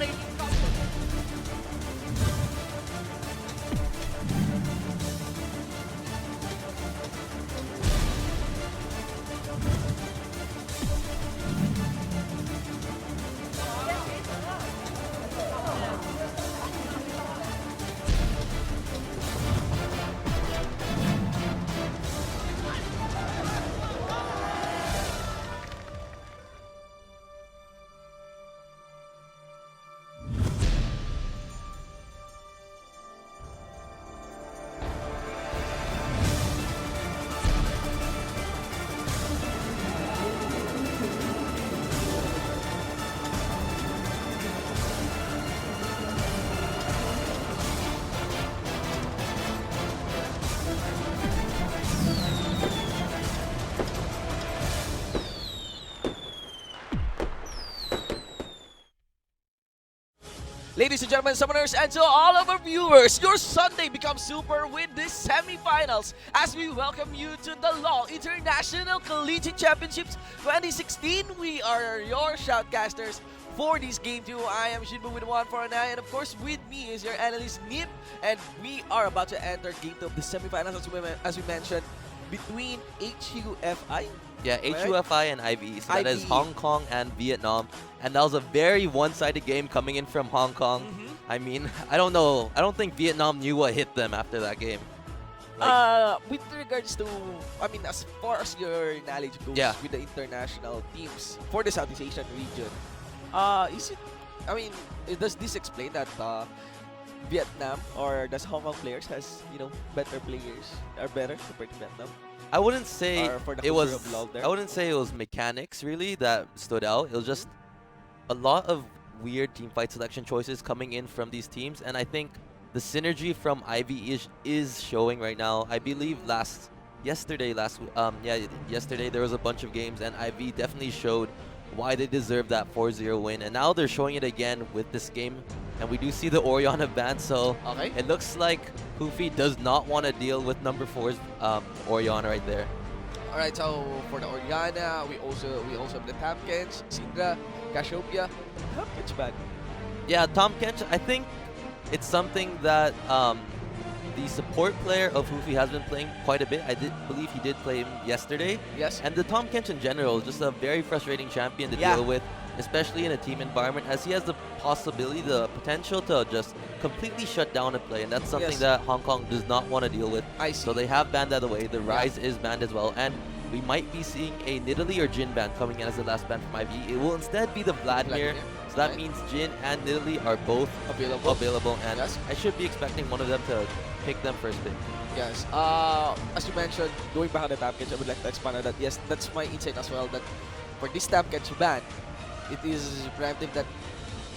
training comes. Ladies and gentlemen, summoners, and to all of our viewers, your Sunday becomes super with the semifinals as we welcome you to the LOL International Collegiate Championships 2016. We are your shoutcasters for this game 2. I am Shinbu with 1 for an eye, and of course with me is your analyst Nip, and we are about to enter game 2 of the semifinals as we mentioned between HUFI. Yeah, HUFI and IVE. So that is Hong Kong and Vietnam. And that was a very one-sided game coming in from Hong Kong. I mean, I don't know. I don't think Vietnam knew what hit them after that game. With regards to, I mean, as far as your knowledge goes with the international teams for the Southeast Asian region, is it, I mean, does this explain that Vietnam or does Hong Kong players has, you know, better players, are better compared to Vietnam? I wouldn't say it was. I wouldn't say it was mechanics really that stood out. It was just a lot of weird team fight selection choices coming in from these teams, and I think the synergy from IVE is showing right now. I believe yesterday there was a bunch of games, and IVE definitely showed why they deserve that 4-0 win, and now they're showing it again with this game. And we do see the Orianna ban, so it looks like HUFI does not want to deal with number 4's Orianna right there. Alright, so for the Orianna, we also have the Tamkens, Syndra, Cassiopeia. Tamkens ban. Yeah, Tom Kench, I think it's something that the support player of HUFI has been playing quite a bit. I did believe he did play him yesterday. Yes. And the Tom Kench in general is just a very frustrating champion to deal with, especially in a team environment, as he has the possibility, the potential to just completely shut down a play, and that's something that Hong Kong does not want to deal with. So they have banned that away. The Rise is banned as well, and we might be seeing a Nidalee or Jin ban coming in as the last ban from IVE. It will instead be the Vladimir. So that means Jin and Nidalee are both available, and I should be expecting one of them to pick them first pick. Yes. As you mentioned, going back on the Tamkens, I would like to expand on that. Yes, that's my insight as well, that for this Tamkens ban, it is preemptive that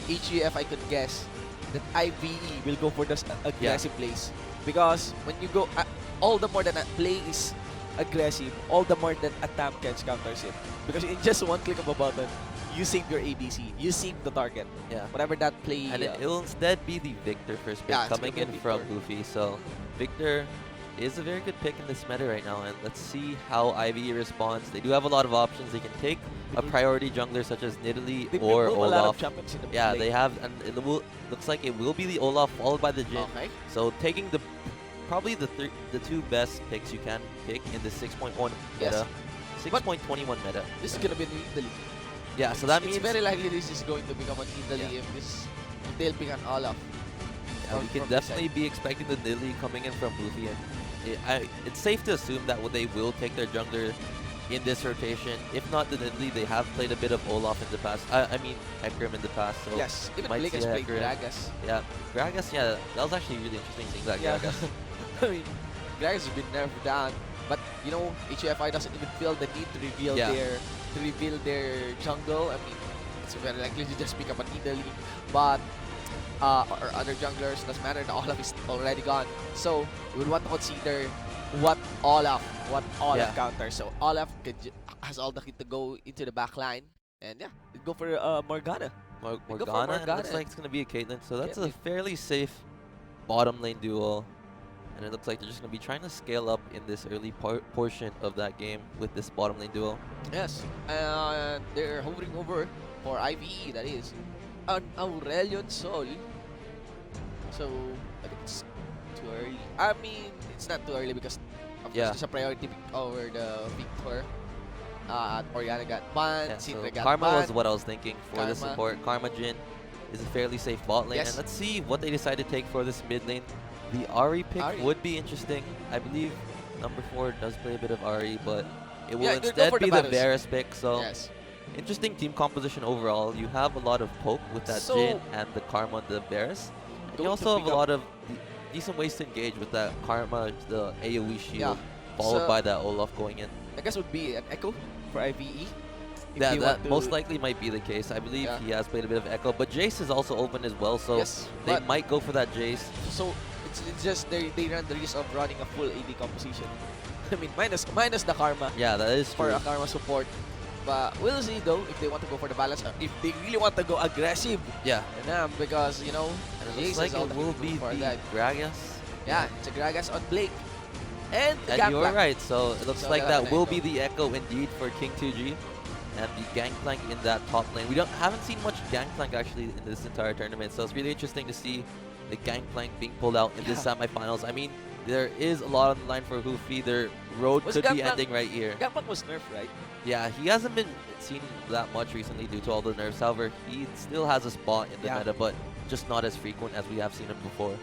HUFI could guess that IVE will go for those aggressive plays. Because when you go, all the more that a play is aggressive, all the more that a Tamkens counters it. Because in just one click of a button, you save your ADC, you save the target. Yeah. Whatever that play. And it will instead be the Victor first pick coming in from HUFI. So Victor is a very good pick in this meta right now, and let's see how IVE responds. They do have a lot of options. They can take a priority jungler such as Nidalee or Olaf. They have, and it looks like it will be the Olaf followed by the Jhin. So taking probably the 2 best picks you can pick in the 6.1 meta, 6.21 meta. This is gonna be Nidalee. Yeah, so that means it's very likely this is going to become a Nidalee if they'll pick an Olaf. Yeah, we can definitely be expecting the Nidalee coming in from HUFI, and it's safe to assume that they will take their jungler in this rotation. If not the Nidalee, they have played a bit of Olaf in the past. I mean Hecarim in the past. So yes, even Blake has played Gragas. Yeah, Gragas. Yeah, that was actually really interesting seeing that Gragas. I mean, Gragas has been nerfed down, but you know HUFI doesn't even feel the need to reveal their jungle. I mean, it's very likely to just pick up a Nidalee, but or other junglers, doesn't matter. The Olaf is already gone, so we would want to consider what Olaf counters. So Olaf has all the kit to go into the back line, and we'd go for Morgana. Morgana. Looks like it's gonna be a Caitlyn, so that's a fairly safe bottom lane duel. And it looks like they're just going to be trying to scale up in this early portion of that game with this bottom lane duel. Yes, and they're hovering over for IVE, that is. an Aurelion Sol. So, I think it's too early. I mean, it's not too early because, of course, it's a priority pick over the Victor. Oriana got banned, Yeah, Syndra so got Karma banned. was what I was thinking for the Karma. support. Karma Jin is a fairly safe bot lane. Yes. And let's see what they decide to take for this mid lane. The Ahri pick Ahri. would be interesting. I believe number 4 does play a bit of Ahri, but it will Yeah, go instead for the be the Varus. Varus pick. So Yes. interesting team composition overall. You have a lot of poke with that So- Jin and the Karma and the Varus. And you Going to also have pick a up- lot of decent ways to engage with that Karma, the AoE shield, Yeah. followed So- by that Olaf going in. I guess would be an Echo for IVE. if Yeah, they that want to- most likely might be the case. I believe Yeah. he has played a bit of Echo, but Jace is also open as well, so Yes, they but- might go for that Jace. So it's just they run the risk of running a full AD composition. I mean, minus the Karma Yeah, that is for true. a Karma support. But we'll see though if they want to go for the balance. If they really want to go aggressive, Yeah, because you know, and it Jace looks like is all it the will hero be for the that. Gragas. Yeah, it's a Gragas on Blake. And the And you were Gangplank. right, so it looks So like they'll have that an will Echo. be the Echo indeed for King 2G. And the Gangplank in that top lane. We haven't seen much Gangplank actually in this entire tournament, so it's really interesting to see the Gangplank being pulled out in the semifinals. I mean, there is a lot on the line for HUFI. Their road Was could be Gangplank- ending right here. Gangplank was nerfed, right? Yeah, he hasn't been seen that much recently due to all the nerfs. However, he still has a spot in the Yeah. meta, but just not as frequent as we have seen him before.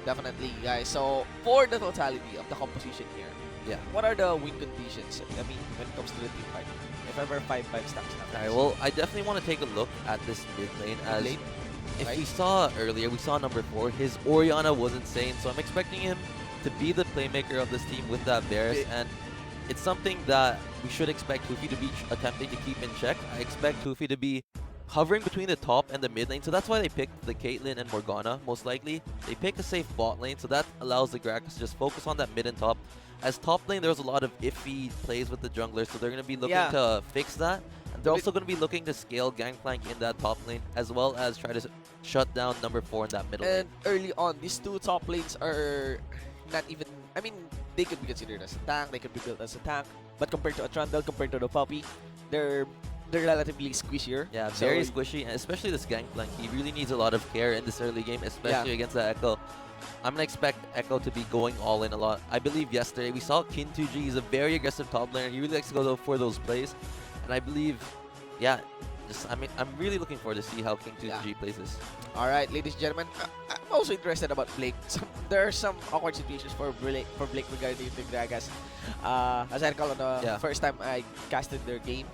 Definitely, guys. So for the totality of the composition here, Yeah. what are the win conditions? I mean, when it comes to the team fight, if ever 5-5 stacks happens. Alright, well, I definitely want to take a look at this mid lane as Late, if right? we saw earlier, we saw number 4, his Oriana was insane, so I'm expecting him to be the playmaker of this team with that Varus, and it's something that we should expect HUFI to be attempting to keep in check. I expect HUFI to be hovering between the top and the mid lane, so that's why they picked the Caitlyn and Morgana, most likely. They picked a safe bot lane, so that allows the Gragas to just focus on that mid and top. As top lane, there was a lot of iffy plays with the junglers, so they're going to be looking to fix that. And they're also going to be looking to scale Gangplank in that top lane, as well as try to shut down number 4 in that middle And lane. early on, these two top lanes are not even. I mean, they could be considered as a tank. They could be built as a tank. But compared to a Trundle, compared to the Puppy, they're relatively squishier. Yeah, So, very squishy, and especially this Gangplank. He really needs a lot of care in this early game, especially against the Echo. I'm going to expect Echo to be going all in a lot. I believe yesterday we saw Kin 2G. He's a very aggressive top laner. He really likes to go for those plays. And I believe, yeah, I'm really looking forward to see how King 2G plays this. All right, ladies and gentlemen, I'm also interested about Blake. There are some awkward situations for Blake regarding the Gragas. As I recall, on the first time I casted their game,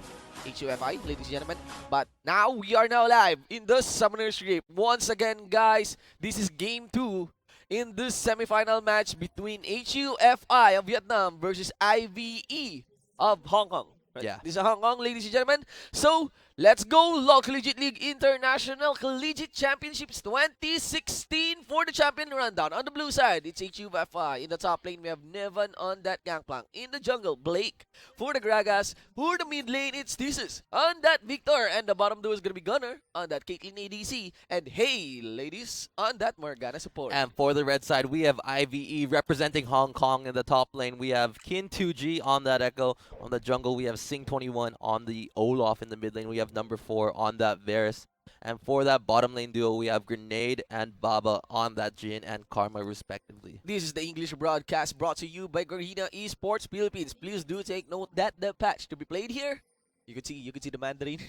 HUFI, ladies and gentlemen. But now we are now live in the Summoner's Rift. Once again, guys, this is Game 2 in this semifinal match between HUFI of Vietnam versus IVE of Hong Kong. Right? Yeah. This is Hong Kong, ladies and gentlemen. So, let's go! LICC Collegiate League International Collegiate Championships 2016 for the champion rundown. On the blue side, it's HUFI. In the top lane, we have Nevan on that Gangplank. In the jungle, Blake. For the Gragas, for the mid lane, it's Thesis on that Victor. And the bottom duo is going to be Gunner on that Caitlyn ADC. And hey, ladies, on that Morgana support. And for the red side, we have IVE representing Hong Kong in the top lane. We have Kin 2G on that Echo. On the jungle, we have Sing 21 on the Olaf in the mid lane. We have number 4 on that Varus. And for that bottom lane duo, we have Grenade and Baba on that Jin and Karma respectively. This is the English broadcast brought to you by Garena Esports Philippines. Please do take note that the patch to be played here. You could see the Mandarin.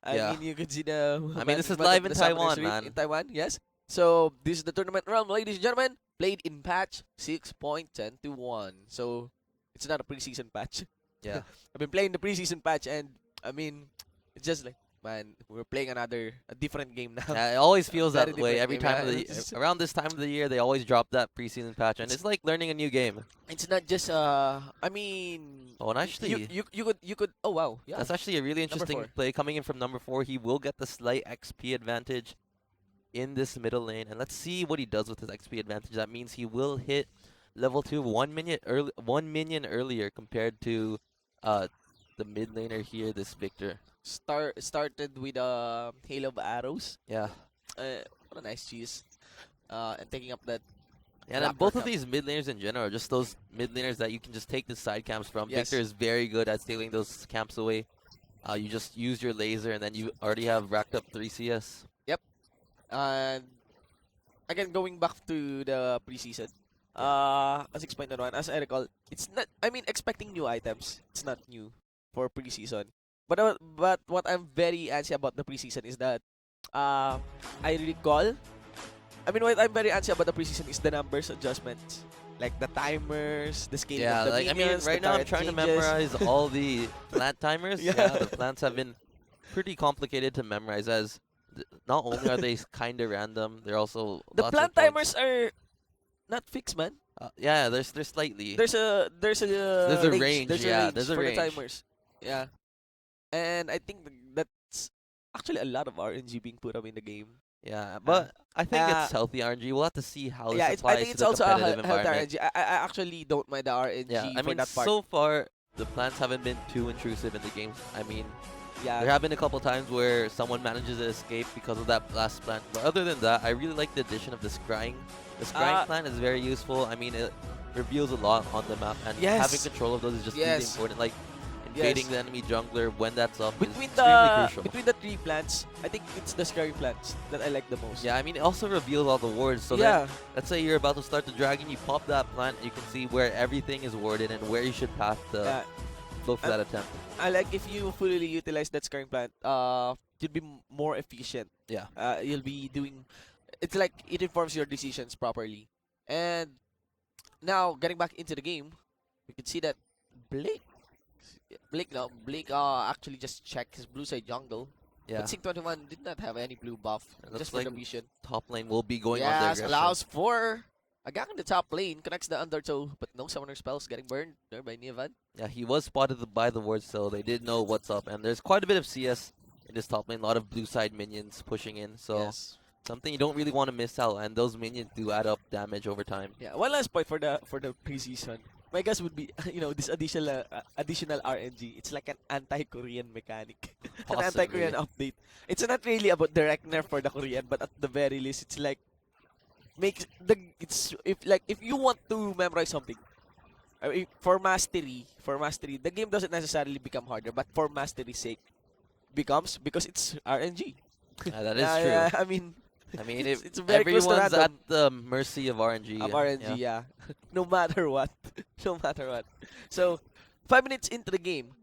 I mean, you could see the. I mean, this is live in Taiwan, man. In Taiwan, yes. So this is the tournament realm, ladies and gentlemen. Played in patch 6.10-1. So it's not a preseason patch. Yeah. I've been playing the preseason patch, and I mean, it's just like, man, we're playing a different game now. Yeah, it always feels Very that way different every game, time of the around this time of the year. They always drop that preseason patch, and it's like learning a new game. It's not just I mean. Oh, and actually, you could. Oh wow, yeah. that's actually a really interesting 4. play coming in from number 4. He will get the slight XP advantage in this middle lane, and let's see what he does with his XP advantage. That means he will hit level 2 1 minion earlier compared to the mid laner here, this Victor. Started with hail of arrows. Yeah. What a nice cheese. And taking up that. And then both of these mid laners in general are just those mid laners that you can just take the side camps from. Yes. Victor is very good at stealing those camps away. You just use your laser, and then you already have racked up 3 CS. Yep. And again, going back to the preseason, as explained on one, as I recall, it's not. I mean, expecting new items. It's not new for preseason. But what I'm very antsy about the preseason is that I recall. I mean, what I'm very antsy about the preseason is the numbers adjustments, like the timers, the scaling Yeah, of the like I mean, minions, right the now I'm turret trying to changes. memorize all the plant timers. Yeah. Yeah, the plants have been pretty complicated to memorize as not only are they kind of random, they're also The lots plant of points. timers are not fixed, man. Yeah, there's slightly There's there's a range. range. There's a Yeah, range there's a for the range. timers. Yeah, and I think that's actually a lot of RNG being put up in the game. Yeah, Uh, but I think uh, it's healthy RNG. We'll have to see how this yeah, I applies think to it's the also a competitive health environment. RNG. I actually don't mind the Yeah, RNG I for mean, that part. so far the plants haven't been too intrusive in the games. I mean, Yeah, there have been a couple times where someone manages to escape because of that last plant. But other than that, I really like the addition of the scrying. The scrying plant is very useful. I mean, it reveals a lot on the map, and Yes. having control of those is just really Yes. important. Like invading the enemy jungler when that's up is extremely crucial. between the three plants, I think it's the scary plants that I like the most. Yeah, I mean, it also reveals all the wards. So yeah. then, let's say you're about to start the dragon, you pop that plant, you can see where everything is warded and where you should path the flow for that attempt. I like if you fully utilize that scaring plant, you'll be more efficient. Yeah. You'll be doing. It's like it informs your decisions properly. And now getting back into the game, we can see that Blake, Blake actually just checked his blue side jungle. Yeah. But Sync21 did not have any blue buff, It looks just for like the vision. top lane will be going on their Yes, aggression. allows for a gang in the top lane, connects the undertow, but no summoner spells getting burned there by Nivan. Yeah, he was spotted by the ward, so they did know what's up. And there's quite a bit of CS in this top lane, a lot of blue side minions pushing in. So Yes. something you don't really want to miss out, and those minions do add up damage over time. Yeah, one last point for the preseason. My guess would be, this additional RNG. It's like an anti-Korean mechanic, an Possibly. anti-Korean update. It's not really about direct nerf for the Korean, but at the very least, it's like makes the it's if you want to memorize something, for mastery, the game doesn't necessarily become harder, but for mastery's sake, becomes because it's RNG. Yeah, that is Yeah, true. yeah, I mean, I mean, it's very close to everyone's at random. the mercy of RNG. Of yeah. RNG, yeah. No matter what. No matter what. So, 5 minutes into the game,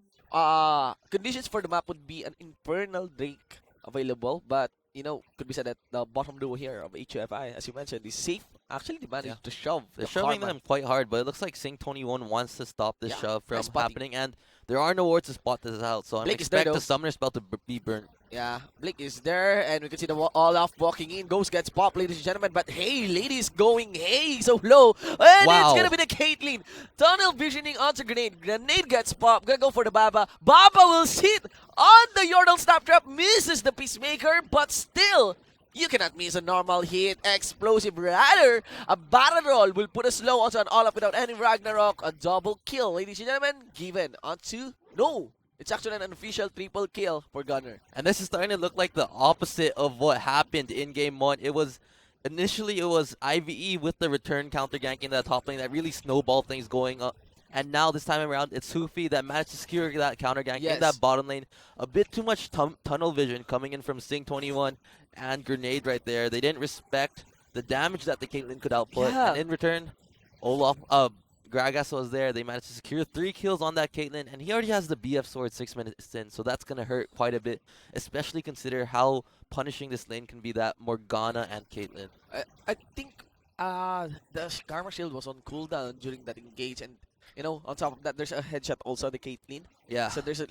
conditions for the map would be an Infernal Drake available, but, could be said that the bottom duo here of HUFI, as you mentioned, is safe. Actually, they managed to shove They're the shoving Karma. them quite hard, but it looks like Sync21 wants to stop this Yeah, shove from nice spotting. happening, and there are no wards to spot this out, so I'm Blake is there, expect the though. summoner spell to be burnt. Yeah, Blake is there, and we can see the all-off walking in. Ghost gets popped, ladies and gentlemen, but hey, ladies going, hey, so low. And Wow. it's going to be the Caitlyn. Tunnel visioning onto Grenade. Grenade gets popped. Gonna go for the Baba. Baba will sit on the Yordle Snaptrap. Misses the Peacemaker, but still, you cannot miss a normal hit. Explosive. Rather, a barrel roll will put a slow onto an all-up without any Ragnarok. A double kill, ladies and gentlemen, given onto... No. It's actually an unofficial triple kill for Gunner. And this is starting to look like the opposite of what happened in Game 1. Initially it was IVE with the return counter gank in that top lane that really snowballed things going up. And now this time around, it's HUFI that managed to secure that counter gank in that bottom lane. A bit too much tunnel vision coming in from Sync21 and Grenade right there. They didn't respect the damage that the Caitlyn could output. Yeah. And in return, Gragas was there. They managed to secure 3 kills on that Caitlyn, and he already has the BF sword 6 minutes in, so that's going to hurt quite a bit, especially consider how punishing this lane can be that Morgana and Caitlyn. I think the Karma Shield was on cooldown during that engage, and on top of that, there's a headshot also on the Caitlyn. Yeah. So there's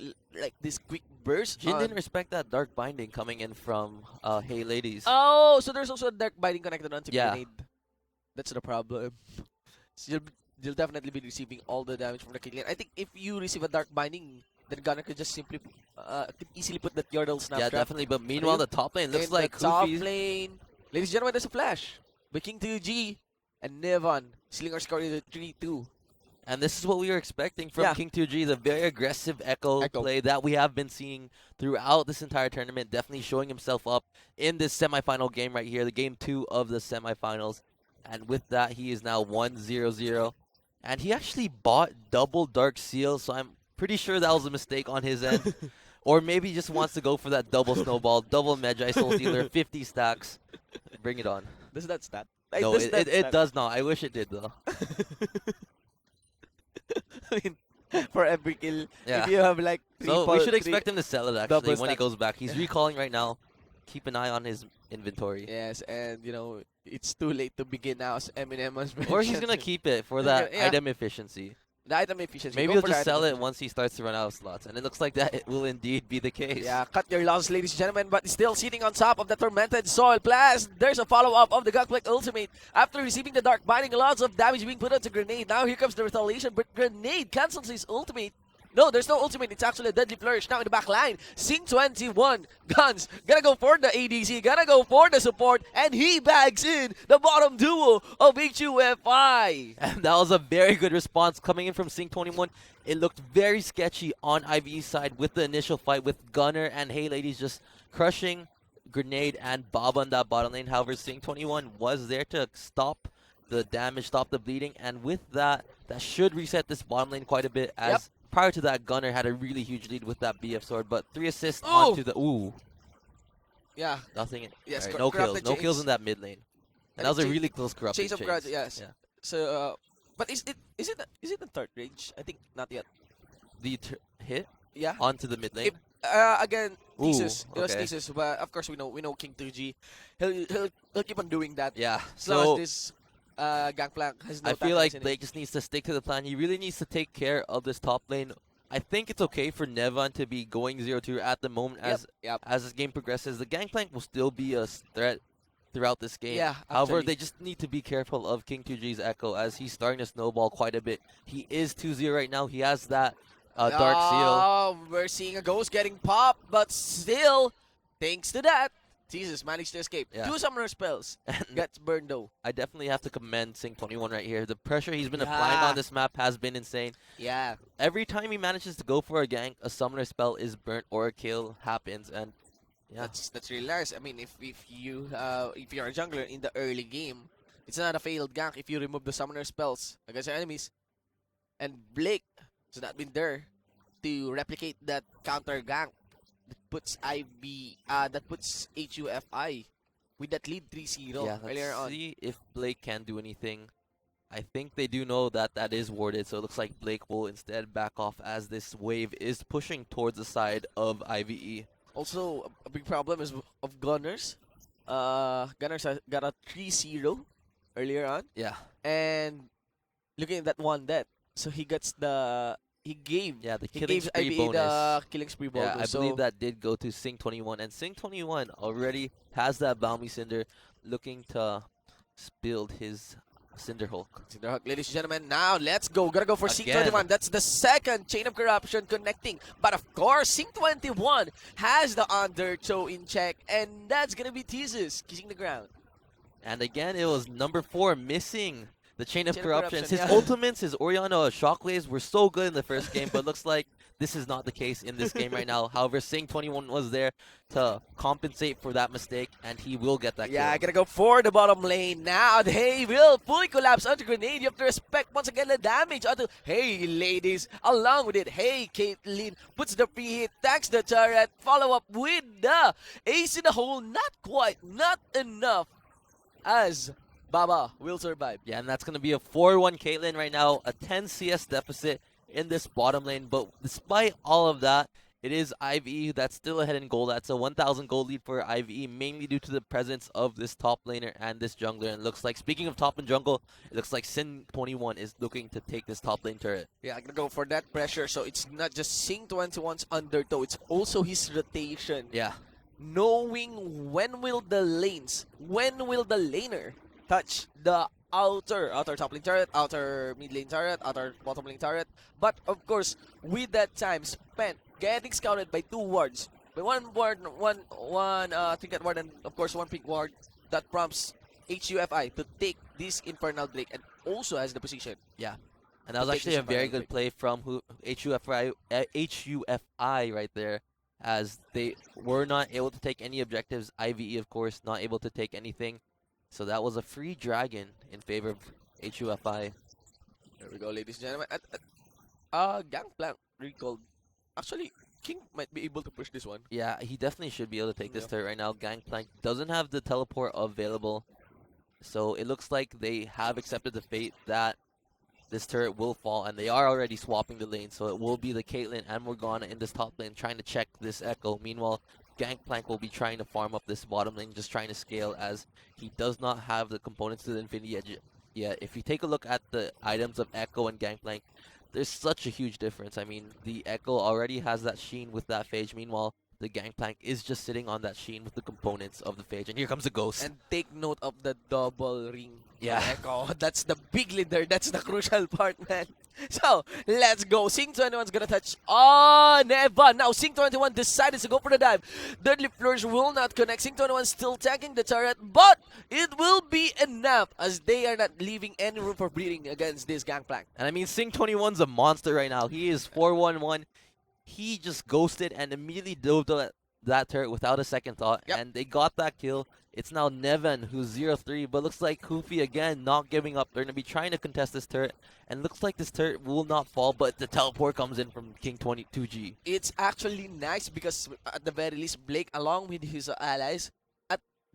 this quick burst. Jin didn't respect that dark binding coming in from Hey Ladies. Oh, so there's also a dark binding connected onto Yeah. Grenade. That's the problem. So you'll definitely be receiving all the damage from the Caitlyn. I think if you receive a dark binding, then Gunner could just simply could easily put that Yordle Snaptrap. Yeah, definitely. But meanwhile, the top lane looks in like the top HUFI's. lane. Ladies and gentlemen, there's a flash by King2G and Nevan sealing our score to 3-2. And this is what we were expecting from Yeah. King2G, the very aggressive echo play that we have been seeing throughout this entire tournament, definitely showing himself up in this semifinal game right here, the game 2 of the semifinals. And with that, he is now 1-0-0. And he actually bought double Dark Seal, so I'm pretty sure that was a mistake on his end. Or maybe he just wants to go for that double snowball, double Magi Soul Stealer, 50 stacks. Bring it on. Does that stat? No, Does it, that it, it stat? does not. I wish it did though. I mean, for every kill, Yeah. if you have like So we should three expect him to sell it double actually when he stats. goes back. He's Yeah. recalling right now. Keep an eye on his inventory. Yes, and you know it's too late to begin now, as Eminem has mentioned. Or he's gonna keep it for that Yeah. item efficiency. The item efficiency. Maybe Go he'll for the just item sell it efficiency. once he starts to run out of slots. And it looks like that it will indeed be the case. Yeah, cut your losses, ladies and gentlemen, but still sitting on top of the tormented soil. Plus, there's a follow-up of the Gangplank Ultimate. After receiving the Dark Binding, lots of damage being put onto Grenade. Now here comes the retaliation, but Grenade cancels his ultimate. No, there's no ultimate. It's actually a Deadly Flourish now in the back line. Sing 21 Guns gonna go for the ADC, gonna go for the support, and he bags in the bottom duo of HUFI. And that was a very good response coming in from Sing21. It looked very sketchy on IVE's side with the initial fight with Gunner and Hey Ladies just crushing Grenade and Baba in that bottom lane. However, Sing21 was there to stop the damage, stop the bleeding, and with that, that should reset this bottom lane quite a bit as Yep. prior to that, Gunner had a really huge lead with that BF sword, but 3 assists Ooh. onto the... Ooh, Yeah, nothing. Yes, Alright, no kills. corrupted No kills chains. in that mid lane. And And that was a chain- really close corrupted Chains of chains. Grudge, yes. Yeah. So, but is it the third range? I think not yet. The hit Yeah. onto the mid lane. If, again, Ooh, Thesis. It was okay. Thesis, but of course we know King 2G. He'll keep on doing that. Yeah. As long So as this Gangplank has no I feel like tactics in it. Blake just needs to stick to the plan. He really needs to take care of this top lane. I think it's okay for Nevan to be going 0-2 at the moment Yep. as this game progresses. The Gangplank will still be a threat throughout this game. Yeah, However, actually. they just need to be careful of King 2G's Echo as he's starting to snowball quite a bit. He is 2-0 right now. He has that Dark Seal. Oh, we're seeing a ghost getting popped, but still, thanks to that, Jesus managed to escape. Yeah. 2 summoner spells. And Gets burned though. I definitely have to commend Sing21 right here. The pressure he's been applying Yeah. on this map has been insane. Yeah. Every time he manages to go for a gank, a summoner spell is burnt or a kill happens, and yeah, That's really nice. I mean, if you're a jungler in the early game, it's not a failed gank if you remove the summoner spells against your enemies. And Blake has not been there to replicate that counter gank that puts HUFI with that lead 3-0 yeah. earlier Let's on. see if Blake can do anything. I think they do know that that is warded, so it looks like Blake will instead back off as this wave is pushing towards the side of IVE. Also, a big problem is of Gunners. Gunners got a 3-0 earlier on, Yeah, and looking at that one death, so he gave yeah. The he killing gave spree IVE bonus. the killing spree bonus. Yeah, I so believe that did go to Sing21, and Sing21 already has that Balmy Cinder looking to build his Cinder Hulk. Ladies and gentlemen, now let's go. Gotta go for Again. Sing21. That's the second chain of corruption connecting. But of course, Sing21 has the undertow in check, and that's gonna be Thesis kissing the ground. And again, it was number 4 missing the Chain of Chain of Corruptions. Corruption, His yeah. ultimates, his Oriana Shockwaves were so good in the first game, but looks like this is not the case in this game right now. However, Sing21 was there to compensate for that mistake, and he will get that Yeah, I kill. gotta go for the bottom lane now. They will fully collapse onto Grenade. You have to respect once again the damage onto Hey Ladies. Along with it, Hey Caitlyn puts the free hit, thanks the turret. Follow up with the ace in the hole. Not quite, not enough. As Baba will survive. Yeah, and that's going to be a 4-1 Caitlyn right now, a 10 CS deficit in this bottom lane. But despite all of that, it is IVE that's still ahead in gold. That's a 1,000 gold lead for IVE, mainly due to the presence of this top laner and this jungler. And it looks like, speaking of top and jungle, it looks like Sin21 is looking to take this top lane turret. Yeah, I'm gonna go for that pressure. So it's not just Sing21's undertow, it's also his rotation. Yeah. Knowing when will the laner touch the outer top lane turret, outer mid lane turret, outer bottom lane turret. But of course, with that time spent getting scouted by 2 wards, by one ward, one trinket ward, and of course one pink ward, that prompts HUFI to take this infernal break and also has the position. Yeah. And that was Take actually this a very final good play from HUFI right there, as they were not able to take any objectives. IVE, of course, not able to take anything. So that was a free dragon in favor of HUFI. There we go, ladies and gentlemen. Gangplank recalled. Actually, King might be able to push this one. Yeah, he definitely should be able to take this Yeah. turret right now. Gangplank doesn't have the teleport available, so it looks like they have accepted the fate that this turret will fall, and they are already swapping the lane, so it will be the Caitlyn and Morgana in this top lane trying to check this Echo. Meanwhile, Gangplank will be trying to farm up this bottom lane, just trying to scale, as he does not have the components to the Infinity Edge yet. If you take a look at the items of Echo and Gangplank, there's such a huge difference. I mean, the Echo already has that sheen with that Phage, meanwhile, the Gangplank is just sitting on that sheen with the components of the Phage. And here comes the Ghost. And take note of the double ring. Yeah. Echo. That's the big leader. That's the crucial part, man. So, let's go. Sing21's gonna touch on Eva. Now, Sing21 decided to go for the dive. Deadly Flourish will not connect. Sing21 still tanking the turret, but it will be enough as they are not leaving any room for breathing against this Gangplank. And I mean, Sing21's a monster right now. He is 4-1-1. He just ghosted and immediately dove to that turret without a second thought. Yep. And they got that kill. It's now Neven who's 0-3, but looks like HUFI again not giving up. They're going to be trying to contest this turret. And looks like this turret will not fall, but the teleport comes in from King 22G. It's actually nice because at the very least, Blake, along with his allies,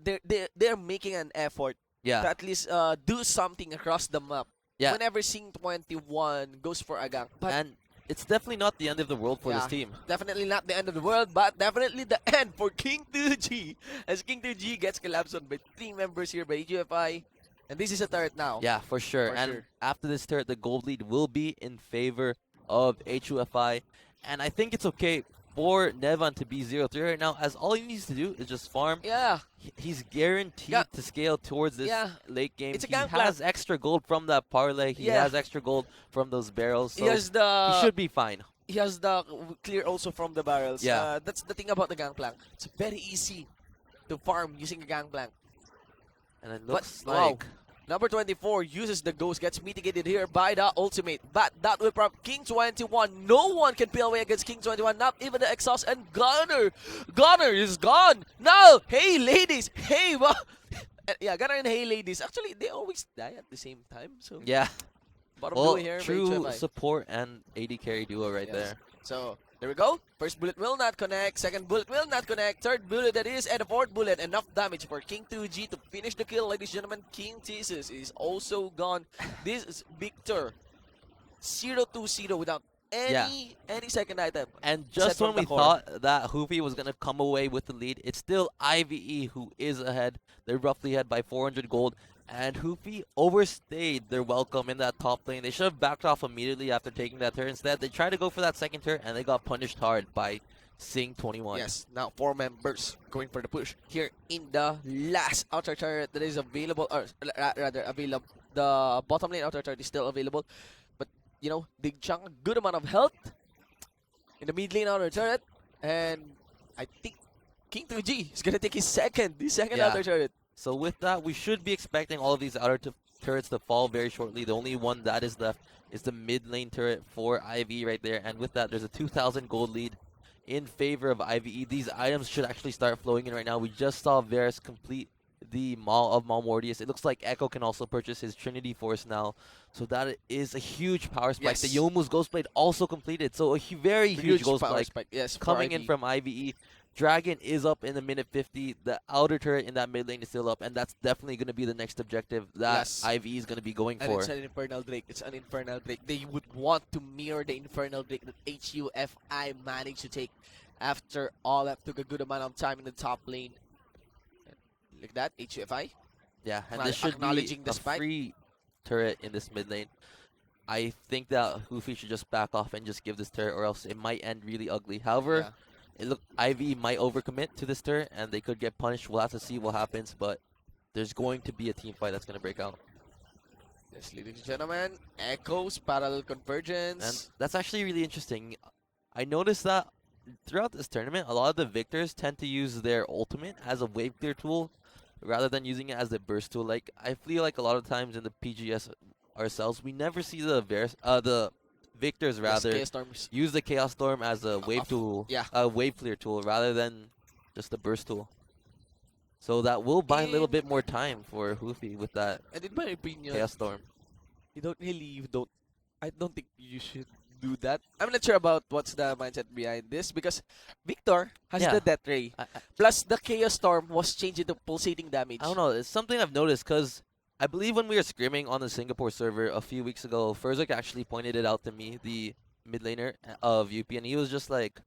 they're making an effort to Yeah. at least do something across the map. Yeah. Whenever Sing21 goes for a gank. But And it's definitely not the end of the world for this yeah, team. definitely not the end of the world, but definitely the end for King 2G. As King 2G gets collapsed on by 3 members here by HUFI. And this is a turret now. Yeah, for sure. For And sure. after this turret, the gold lead will be in favor of HUFI. And I think it's okay for Nevan to be 0-3 right now, as all he needs to do is just farm. Yeah. He's guaranteed Yeah. to scale towards this Yeah. late game. It's a He gank has extra gold from that parlay. He Yeah. has extra gold from those barrels. So He has the he should be fine. he has the clear also from the barrels. Yeah. That's the thing about the Gangplank. It's very easy to farm using a Gangplank. And it But, looks wow. like Number 24 uses the Ghost, gets mitigated here by the ultimate. But that will prompt King 21. No one can peel away against King 21, not even the Exhaust and Gunner. Gunner is gone. No! Hey, ladies! Hey, yeah, Gunner and Hey, ladies. Actually, they always die at the same time. So, yeah. bottom Well, blue here by true HUFI. support and AD carry duo right Yes. there. So, there we go. First bullet will not connect. Second bullet will not connect. Third bullet that is. And the fourth bullet. Enough damage for King 2G to finish the kill. Ladies and gentlemen, King Thesis is also gone. This is Victor. 0-2-0 without any second item. And Set just from when the we core. thought that HUFI was going to come away with the lead, it's still IVE who is ahead. They're roughly ahead by 400 gold. And HUFI overstayed their welcome in that top lane. They should have backed off immediately after taking that turret. Instead, they tried to go for that second turret, and they got punished hard by Sing21. Yes, now 4 members going for the push here in the last outer turret that is available, or rather available. The bottom lane outer turret is still available, but you know they chunk a good amount of health in the mid lane outer turret, and I think King 2G is gonna take his second Yeah. outer turret. So with that, we should be expecting all of these outer turrets to fall very shortly. The only one that is left is the mid lane turret for IVE right there. And with that, there's a 2,000 gold lead in favor of IVE. These items should actually start flowing in right now. We just saw Varus complete the Maul of Malmortius. It looks like Echo can also purchase his Trinity Force now. So that is a huge power spike. Yes. The Yomu's Ghostblade also completed. So a very huge Ghost power spike yes, for coming in IVE. from IVE. Dragon is up in the minute 50. The outer turret in that mid lane is still up, and that's definitely going to be the next objective that Yes. IVE is going to be going And for. it's an Infernal Drake. It's an Infernal Drake. They would want to mirror the Infernal Drake that HUFI managed to take after all that took a good amount of time in the top lane. Like that, HUFI. Yeah, and Acknowl- this should be acknowledging the a spike. free turret in this mid lane. I think that HUFI should just back off and just give this turret, or else it might end really ugly. However, IVE might overcommit to this turret, and they could get punished. We'll have to see what happens, but there's going to be a team fight that's going to break out. Yes, ladies and gentlemen, Echoes, Parallel Convergence. And that's actually really interesting. I noticed that throughout this tournament, a lot of the victors tend to use their ultimate as a wave clear tool rather than using it as a burst tool. Like, I feel like a lot of times in the PGS ourselves, we never see the victors rather Chaos Storms. use the Chaos Storm as a wave tool, yeah. a wave clear tool rather than just a burst tool. So that will buy a little bit more time for HUFI with that And in my opinion, Chaos Storm. I don't think you should do that. I'm not sure about what's the mindset behind this because Victor has Yeah. the Death Ray. Plus, the Chaos Storm was changed into pulsating damage. I don't know. It's something I've noticed because I believe when we were scrimming on the Singapore server a few weeks ago, Furzik actually pointed it out to me, the mid laner of UP, and he was just like,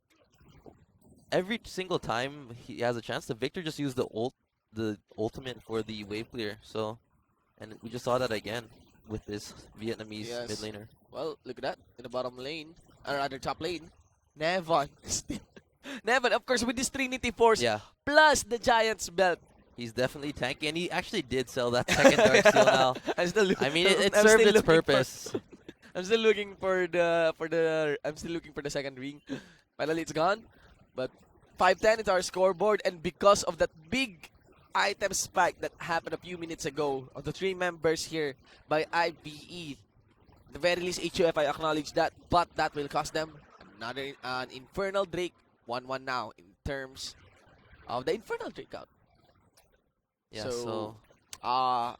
every single time he has a chance, the Victor just used the ultimate for the wave clear. So, and we just saw that again with this Vietnamese Yes. mid laner. Well, look at that. In the bottom lane, or rather top lane, Nevon. Nevon, of course, with this Trinity Force, Yeah, plus the Giant's Belt. he's definitely tanky, and he actually did sell that second Dark Steel now. I'm still I mean, it I'm served still its looking purpose. I'm still looking for the second ring. Finally, it's gone. But 5-10 is our scoreboard, and because of that big item spike that happened a few minutes ago of the 3 members here by IVE, the very least HUFI acknowledged that, but that will cost them another an Infernal Drake 1-1 now in terms of the Infernal Drake out. Yeah, So,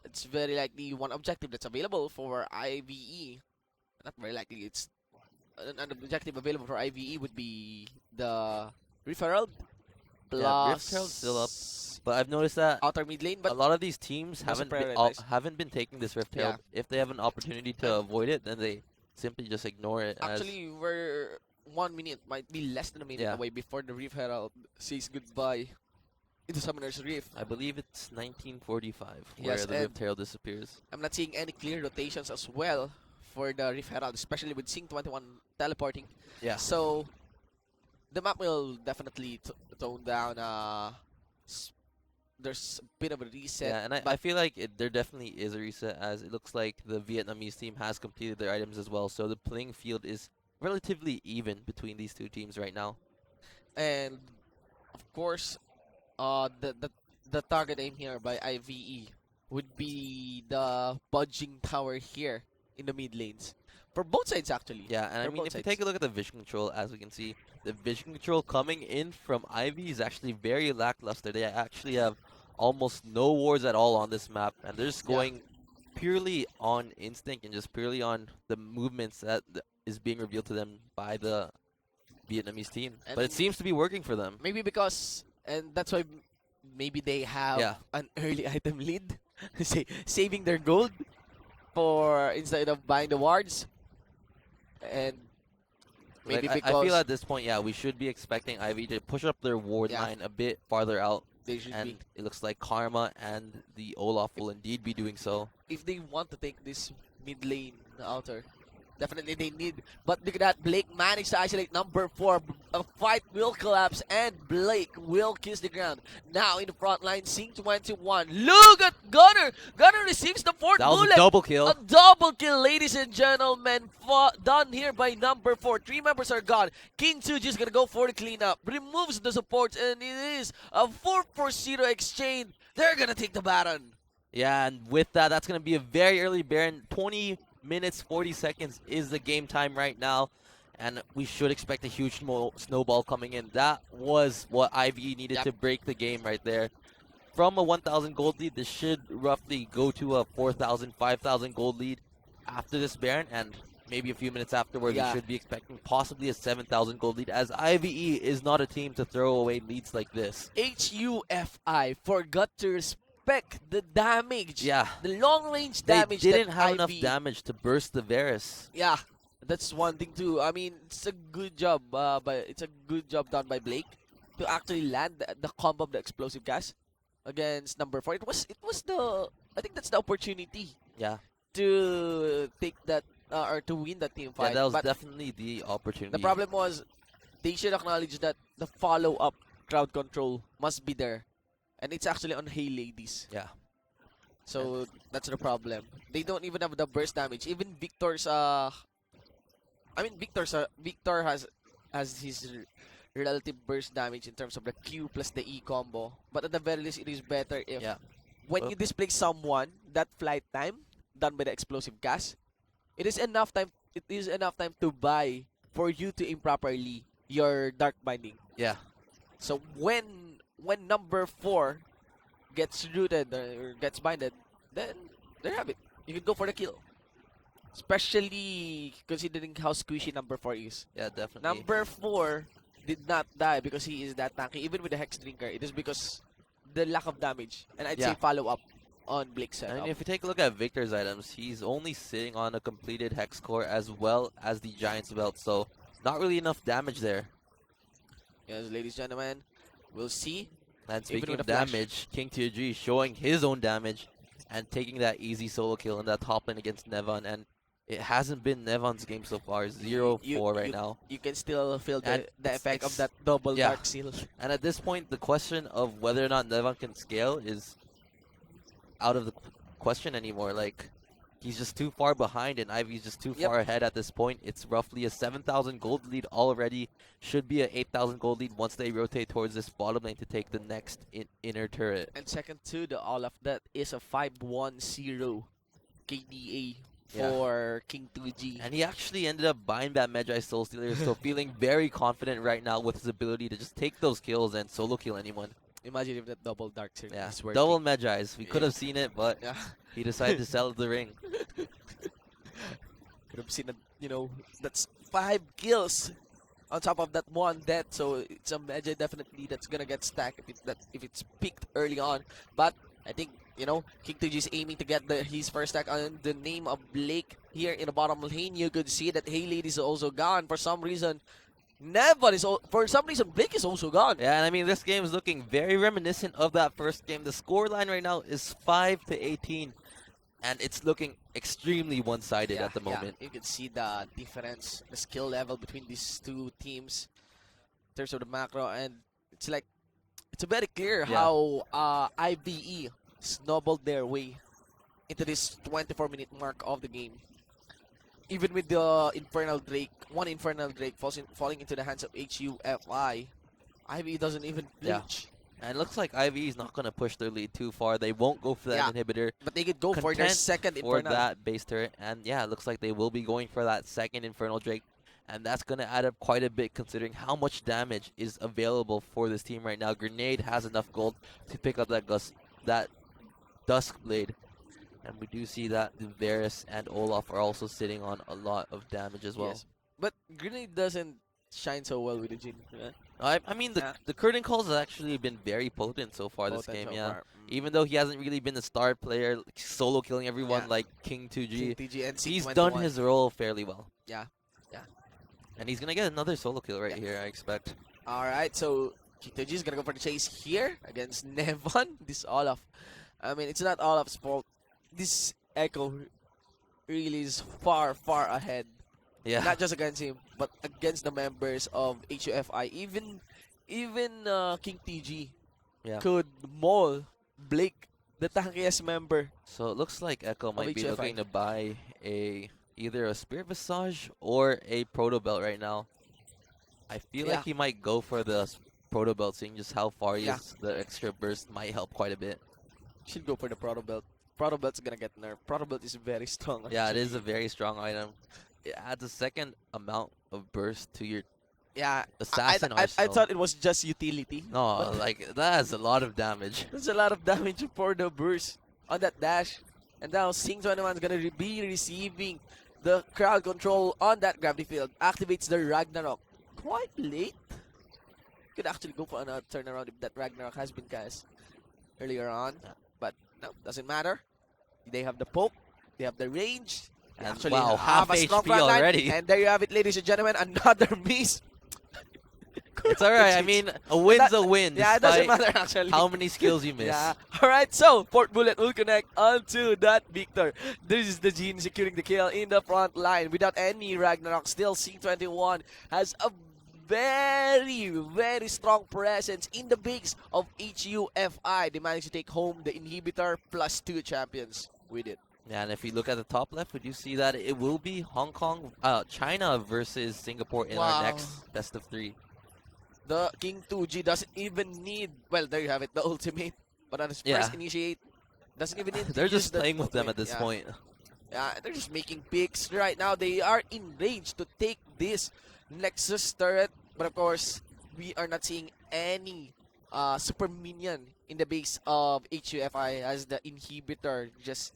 it's very likely one objective that's available for IVE. Not very likely, it's an objective available for IVE would be the Rift Herald plus Yeah, Rift Herald's still up. But I've noticed that outer mid lane, but a lot of these teams wasn't haven't been taking this Rift Herald. If they have an opportunity to avoid it, then they simply just ignore it. actually we're 1 minute, might be less than a minute away before the Rift Herald says goodbye into Summoner's Rift. I believe it's 1945 Yes, where the Rift Herald disappears. I'm not seeing any clear rotations as well for the Rift Herald, especially with Sync 21 teleporting. Yeah. So the map will definitely tone down. There's a bit of a reset. Yeah, and I feel like there definitely is a reset, as it looks like the Vietnamese team has completed their items as well. So the playing field is relatively even between these two teams right now. And of course, the target aim here by IVE would be the budging tower here in the mid lanes. For both sides, actually. Yeah, and I For mean, both if you sides. take a look at the vision control, as we can see, the vision control coming in from Ivy is actually very lackluster. They actually have almost no wards at all on this map, and they're just going purely on instinct and just purely on the movements that is being revealed to them by the Vietnamese team. And But it seems to be working for them. Maybe because, and that's why maybe they have an early item lead, saving their gold for instead of buying the wards. And maybe Like, because I feel at this point, we should be expecting Ivy to push up their ward line a bit farther out. they should And be, it looks like Karma and the Olaf will indeed be doing so. if they want to take this mid lane outer, definitely they need. But look at that, Blake managed to isolate number 4. A fight will collapse and Blake will kiss the ground. Now in the front line, Sync 21. Look at Gunner! Gunner receives the 4th That was bullet! a double kill. A double kill, ladies and gentlemen, done here by number 4. 3 members are gone. King Suji is gonna go for the cleanup. Removes the supports, and it is a 4-for-0 exchange. They're gonna take the Baron. Yeah, and with that, that's going to be a very early Baron. 20 minutes, 40 seconds is the game time right now. And we should expect a huge snowball coming in. That was what IVE needed to break the game right there. From a 1,000 gold lead, this should roughly go to a 4,000, 5,000 gold lead after this Baron. And maybe a few minutes afterwards, we should be expecting possibly a 7,000 gold lead, as IVE is not a team to throw away leads like this. HUFI forgot to respect the damage. Yeah. The long-range damage. They didn't that have enough IVE damage to burst the Varus. Yeah, that's one thing too. I mean, it's a good job, it's a good job done by Blake to actually land the combo of the explosive gas against number 4. It was I think that's the opportunity. Yeah. To take that or to win that team fight. Yeah, that was but definitely the opportunity. the problem was they should acknowledge that the follow-up crowd control must be there, and it's actually on Hey Ladies. Yeah. So that's the problem. They don't even have the burst damage. Even Victor has his relative burst damage in terms of the Q plus the E combo. But at the very least, it is better if when you display someone, that flight time done by the explosive gas, it is enough time to buy for you to aim properly your dark binding. Yeah. So when number 4 gets rooted or gets binded, then there you have it. You can go for the kill. Especially considering how squishy number 4 is. Yeah, definitely. Number 4 did not die because he is that tanky. Even with the Hex Drinker, it is because the lack of damage. And I'd say follow up on Blake's setup. And if you take a look at Victor's items, he's only sitting on a completed Hex Core as well as the Giant's Belt, so not really enough damage there. Yes, ladies and gentlemen, we'll see. And speaking of damage, King TG showing his own damage and taking that easy solo kill in that top lane against Nevon. And it hasn't been Nevon's game so far, 0-4 right now. You can still feel the effect of it's that double Dark Seal. And at this point, the question of whether or not Nevon can scale is out of the question anymore. Like, he's just too far behind, and IVE's just too far ahead at this point. It's roughly a 7,000 gold lead already. Should be a 8,000 gold lead once they rotate towards this bottom lane to take the next inner turret. And second to the Olaf, that is a 5-1-0 KDA for King 2G. And he actually ended up buying that Magi Soul Stealer, so feeling very confident right now with his ability to just take those kills and solo kill anyone. Imagine if that double Dark Seal is working. Double Magi's. We could have seen it, but he decided to sell the ring. Could have seen that, you know, that's 5 kills on top of that 1 death. So it's a Magi definitely that's gonna get stacked if it's picked early on. But I think, you know, King 2G is aiming to get his first stack on the name of Blake here in the bottom lane. You could see that Haylady is also gone for some reason. Nevon is for some reason Blake is also gone. Yeah, and I mean this game is looking very reminiscent of that first game. The score line right now is 5-18, and it's looking extremely one-sided at the moment. You can see the difference, the skill level between these two teams in terms of the macro, and it's like it's very clear how IVE snowballed their way into this 24-minute mark of the game. Even with the Infernal Drake, one Infernal Drake falling into the hands of HUFI, IVE doesn't even flinch. And it looks like IVE is not going to push their lead too far. They won't go for that inhibitor. But they could go for their second Infernal. For that base turret. And yeah, it looks like they will be going for that second Infernal Drake. And that's going to add up quite a bit considering how much damage is available for this team right now. Grenade has enough gold to pick up that Dusk Blade. And we do see that Varus and Olaf are also sitting on a lot of damage as well. Yes. But Grenade doesn't shine so well with the Jhin. I mean, the curtain calls have actually been very potent so far this game, Even though he hasn't really been a star player, solo killing everyone like King 2G, and he's done his role fairly well. Yeah. And he's going to get another solo kill right here, I expect. Alright, so King 2G is going to go for the chase here against Nevon. This Olaf. I mean, it's not Olaf's fault. This Echo really is far ahead. Yeah. Not just against him, but against the members of HUFI. Even King TG could maul Blake, the tankiest member. So it looks like Echo might be looking to buy either a Spirit Visage or a Proto Belt right now. I feel like he might go for the Proto Belt, seeing just how far he is. The extra burst might help quite a bit. Should go for the Proto Belt. Proto Belt's gonna get nerfed. Proto Belt is very strong. Yeah, it is a very strong item. It adds a second amount of burst to your assassin arsenal. I thought it was just utility. No, like that has a lot of damage. There's a lot of damage for the burst on that dash. And now Sing21 is gonna be receiving the crowd control on that gravity field. Activates the Ragnarok quite late. Could actually go for another turnaround if that Ragnarok has been cast earlier on. But no, doesn't matter. They have the poke, they have the range. And actually wow, have half a strong HP front line. already. And there you have it, ladies and gentlemen, another miss. It's alright, I mean, a win's a win. Yeah, it doesn't matter actually. How many skills you miss. Yeah. Alright, so Port Bullet will connect onto that Victor. This is the Jhin securing the kill in the front line without any Ragnarok. Still, C21 has a very strong presence in the base of HUFI. They managed to take home the inhibitor plus 2 champions with it. Yeah, and if you look at the top left, would you see that it will be China versus Singapore in our next best of 3. The King 2G doesn't even need, well, there you have it, the ultimate. But on his first initiate, doesn't even need to They're use just playing with them at this point. Yeah, they're just making picks right now. They are in range to take this Nexus turret. But of course, we are not seeing any super minion in the base of HUFI as the inhibitor just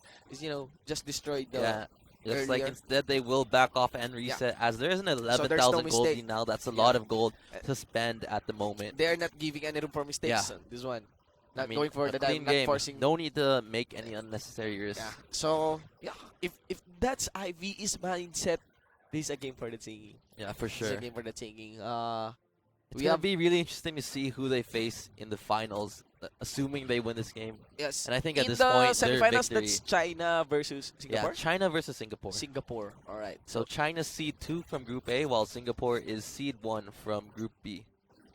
destroyed the Just like earlier. instead they will back off and reset as there is an So there's no 11,000 gold mistake. lead now. That's a Yeah. lot of gold to spend at the moment. They're not giving any room for mistakes. Yeah. This one. I Not mean, going for a the clean dive, not game. forcing. No need to make any unnecessary risks. Yeah. So, yeah, if that's IVE's mindset, this is a game for the taking. Yeah, for This is sure. a game for the taking. It's We gonna have be really interesting to see who they face in the finals, assuming they win this game. yes. And I think at in this the point, their semifinals, victory. that's China versus Singapore. Yeah, China versus Singapore. Singapore. All right. So China's seed 2 from Group A, while Singapore is seed 1 from Group B.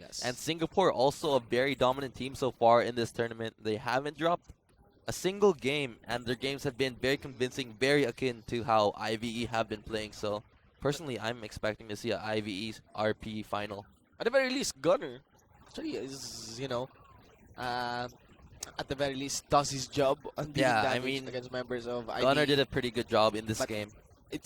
Yes. And Singapore also a very dominant team so far in this tournament. They haven't dropped a single game, and their games have been very convincing, very akin to how IVE have been playing. So personally, I'm expecting to see a IVE RP final. At the very least, Gunner actually is, at the very least does his job on dealing Yeah, I damage mean, against members of IVE. Gunner did a pretty good job in this But game. It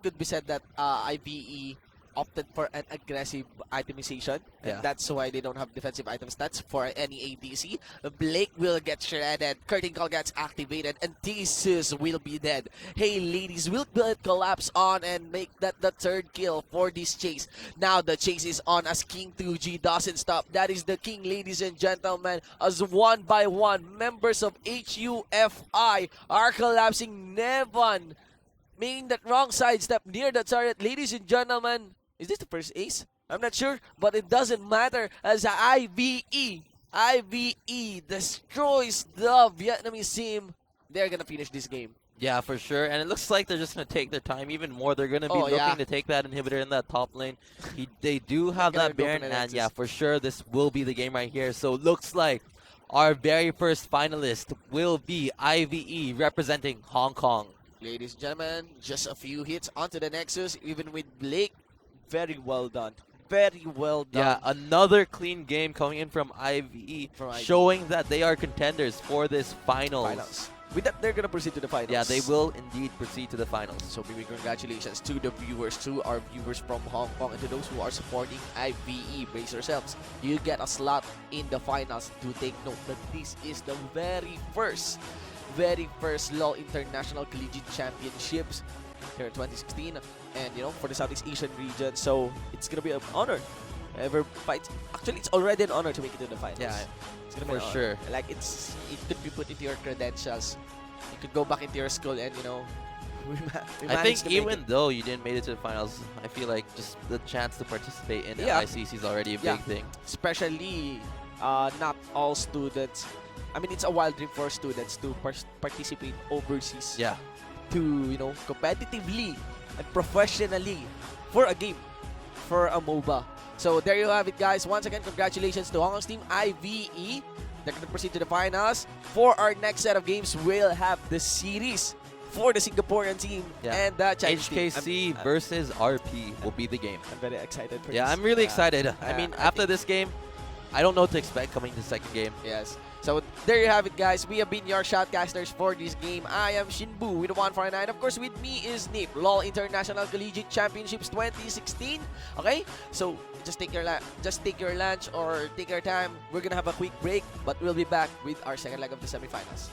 could be said that IVE opted for an aggressive itemization, and Yeah. that's why they don't have defensive item stats for any ADC. Blake will get shredded, Curtain Call gets activated, and Thesis will be dead. Hey ladies, will Blood collapse on and make that the third kill for this chase. Now the chase is on as King 2G doesn't stop. That is the King, ladies and gentlemen, as one by one members of HUFI are collapsing. Nevan making that wrong sidestep near the turret. Ladies and gentlemen, is this the first ace? I'm not sure, but it doesn't matter as IVE destroys the Vietnamese team. They're gonna finish this game. Yeah, for sure. And it looks like they're just going to take their time even more. They're going to be Oh, looking yeah. to take that inhibitor in that top lane. They do have They're gonna that go for Baron, the and Nexus. yeah, for sure, this will be the game right here. So looks like our very first finalist will be IVE representing Hong Kong. Ladies and gentlemen, just a few hits onto the Nexus, even with Blake. Very well done. Very well done. Yeah, another clean game coming in from IVE, From IVE. showing that they are contenders for this finals. With that, they're gonna proceed to the finals. Yeah, they will indeed proceed to the finals. So big congratulations to the viewers, to our viewers from Hong Kong, and to those who are supporting IVE. Brace yourselves. You get a slot in the finals. Do take note that this is the very first LOL International Collegiate Championships here in 2016, and for the Southeast Asian region. So it's gonna be an honor. Ever fight? Actually, it's already an honor to make it to the finals. Yeah, it's gonna be for an honor. sure. Like it could be put into your credentials. You could go back into your school and we I managed think to make even it. though you didn't make it to the finals, I feel like just the chance to participate in Yeah. LICC is already a Yeah. big thing. Especially not all students. I mean, it's a wild dream for students to participate overseas. Yeah. To competitively and professionally for a game, for a MOBA. So there you have it, guys. Once again, congratulations to Hong Kong's team IVE. They're going to proceed to the finals. For our next set of games, we'll have the series for the Singaporean team Yeah. and the Chinese team. HKC versus RP will be the game. I'm very excited for Yeah, this. I'm really excited. I yeah, mean, I after think- this game, I don't know what to expect coming to the second game. Yes. So there you have it, guys. We have been your shoutcasters for this game. I am Shinbu with 149. Of course, with me is Nip. LOL International Collegiate Championships 2016. Okay? So just take your lunch or take your time. We're gonna have a quick break, but we'll be back with our second leg of the semifinals.